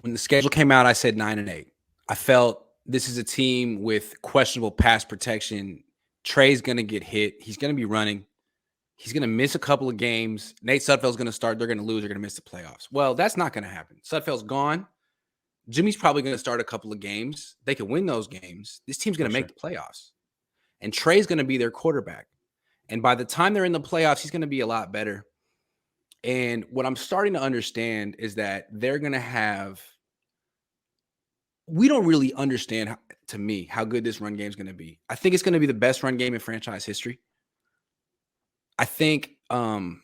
When the schedule came out, I said 9-8. I felt this is a team with questionable pass protection. Trey's going to get hit. He's going to be running. He's going to miss a couple of games. Nate Sudfeld's going to start. They're going to lose. They're going to miss the playoffs. Well, that's not going to happen. Sudfeld's gone. Jimmy's probably going to start a couple of games. They can win those games. This team's going to make the playoffs. And Trey's going to be their quarterback. And by the time they're in the playoffs, he's going to be a lot better. And what I'm starting to understand is that they're going to have – we don't really understand, to me, how good this run game is going to be. I think it's going to be the best run game in franchise history. I think and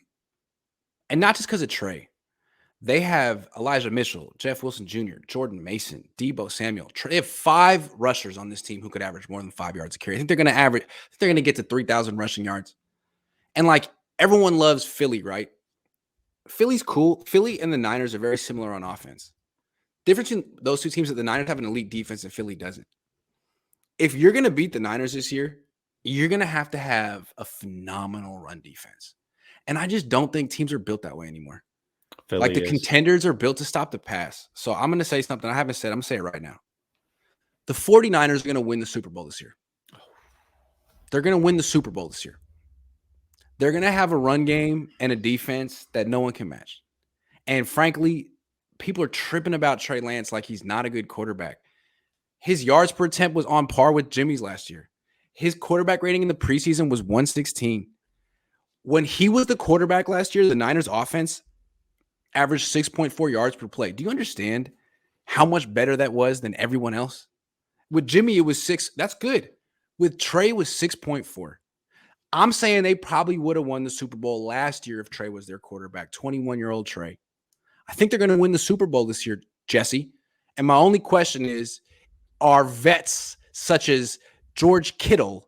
not just because of Trey. They have Elijah Mitchell, Jeff Wilson Jr., Jordan Mason, Deebo Samuel. They have 5 rushers on this team who could average more than 5 yards a carry. I think they're going to get to 3,000 rushing yards. And like everyone loves Philly, right? Philly's cool. Philly and the Niners are very similar on offense. Difference in those two teams is that the Niners have an elite defense and Philly doesn't. If you're going to beat the Niners this year, you're going to have a phenomenal run defense. And I just don't think teams are built that way anymore. Philly like the contenders are built to stop the pass. So I'm going to say something I haven't said. I'm going to say it right now. The 49ers are going to win the Super Bowl this year. They're going to win the Super Bowl this year. They're going to have a run game and a defense that no one can match. And frankly, people are tripping about Trey Lance like he's not a good quarterback. His yards per attempt was on par with Jimmy's last year. His quarterback rating in the preseason was 116. When he was the quarterback last year, the Niners offense averaged 6.4 yards per play. Do you understand how much better that was than everyone else? With Jimmy, it was 6. That's good. With Trey, it was 6.4. I'm saying they probably would have won the Super Bowl last year if Trey was their quarterback, 21-year-old Trey. I think they're going to win the Super Bowl this year, Jesse. And my only question is, are vets such as George Kittle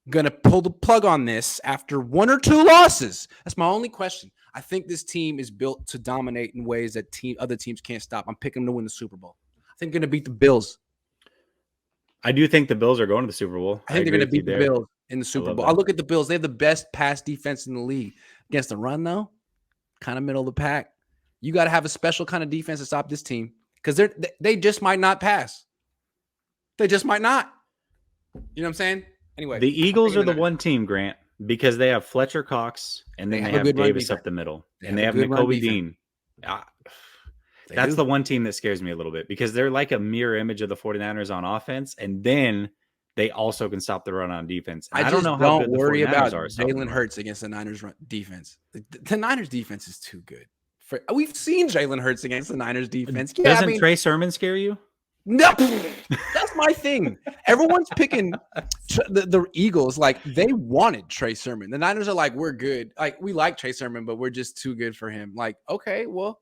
going to pull the plug on this after 1 or 2 losses? That's my only question. I think this team is built to dominate in ways that other teams can't stop. I'm picking them to win the Super Bowl. I think they're going to beat the Bills. I do think the Bills are going to the Super Bowl. I think they're going to beat the Bills in the Super Bowl. I look at the Bills. They have the best pass defense in the league. Against the run, though, kind of middle of the pack. You got to have a special kind of defense to stop this team because they just might not pass. They just might not. You know what I'm saying? Anyway. The Eagles are the one team, Grant, because they have Fletcher Cox and then they have Davis up the middle. And they have Nakobe Dean. That's the one team that scares me a little bit because they're like a mirror image of the 49ers on offense. And then they also can stop the run on defense. I don't know how good worry about Jalen Hurts against the Niners defense. The Niners defense is too good. We've seen Jalen Hurts against the Niners defense. Yeah, Doesn't Trey Sermon scare you? No, that's my thing. Everyone's picking the Eagles like they wanted Trey Sermon. The Niners are like, we're good. Like, we like Trey Sermon, but we're just too good for him. Like, okay, well,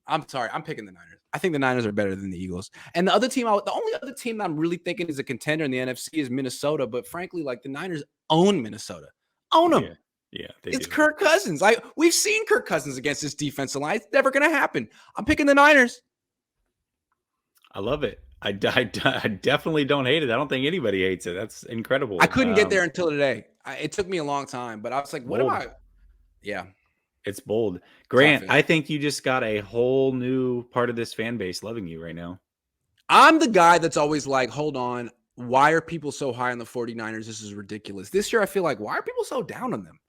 I'm sorry. I'm picking the Niners. I think the Niners are better than the Eagles. And the only other team that I'm really thinking is a contender in the NFC is Minnesota. But frankly, like the Niners own Minnesota. Own them. Yeah, it's Kirk Cousins. We've seen Kirk Cousins against this defensive line. It's never going to happen. I'm picking the Niners. I love it. I definitely don't hate it. I don't think anybody hates it. That's incredible. I couldn't get there until today. It took me a long time, but I was like, what am I? Yeah. It's bold. Grant, I think you just got a whole new part of this fan base loving you right now. I'm the guy that's always like, hold on. Why are people so high on the 49ers? This is ridiculous. This year, I feel like, why are people so down on them?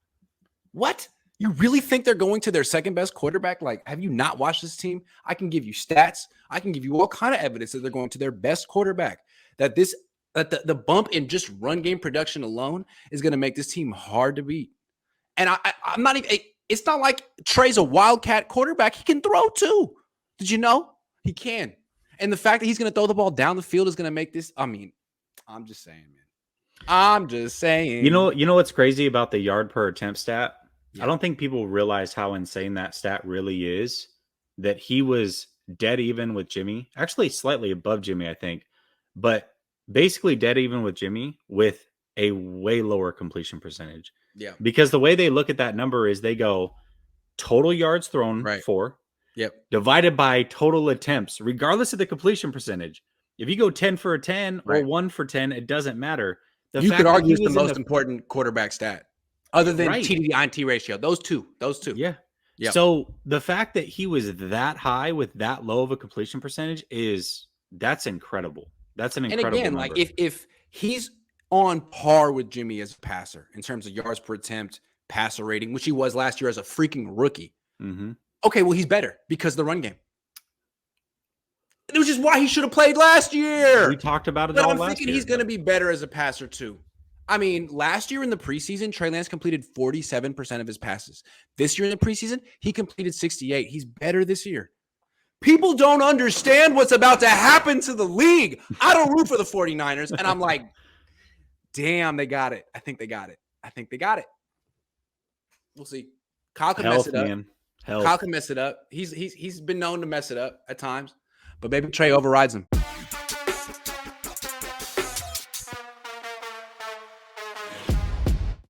What? You really think they're going to their second best quarterback? Like, have you not watched this team? I can give you stats. I can give you all kind of evidence that they're going to their best quarterback. That the bump in just run game production alone is going to make this team hard to beat. And I'm not even. It's not like Trey's a wildcat quarterback. He can throw too. Did you know? He can. And the fact that he's going to throw the ball down the field is going to make this. I mean, I'm just saying, man. I'm just saying. You know what's crazy about the yard per attempt stat? Yeah. I don't think people realize how insane that stat really is. That he was dead even with Jimmy. Actually, slightly above Jimmy, I think. But basically dead even with Jimmy with a way lower completion percentage. Yeah. Because the way they look at that number is they go total yards thrown 4. Yep. Divided by total attempts, regardless of the completion percentage. If you go 10 for 10 or 1 for 10, it doesn't matter. You could argue it's the most important quarterback stat other than TD to INT ratio. Those two. Yeah. Yep. So the fact that he was that high with that low of a completion percentage that's incredible. That's an And incredible again, number. like if he's on par with Jimmy as a passer in terms of yards per attempt, passer rating, which he was last year as a freaking rookie. Mm-hmm. Okay, well, he's better because of the run game. Which is why he should have played last year. We talked about it But all I'm last thinking year. he's going to be better as a passer too. I mean, last year in the preseason, Trey Lance completed 47% of his passes. This year in the preseason, he completed 68. He's better this year. People don't understand what's about to happen to the league. I don't root for the 49ers, and I'm like, damn, they got it. I think they got it. We'll see. Kyle can mess it up. Man. Health. Kyle can mess it up. He's been known to mess it up at times, but maybe Trey overrides him.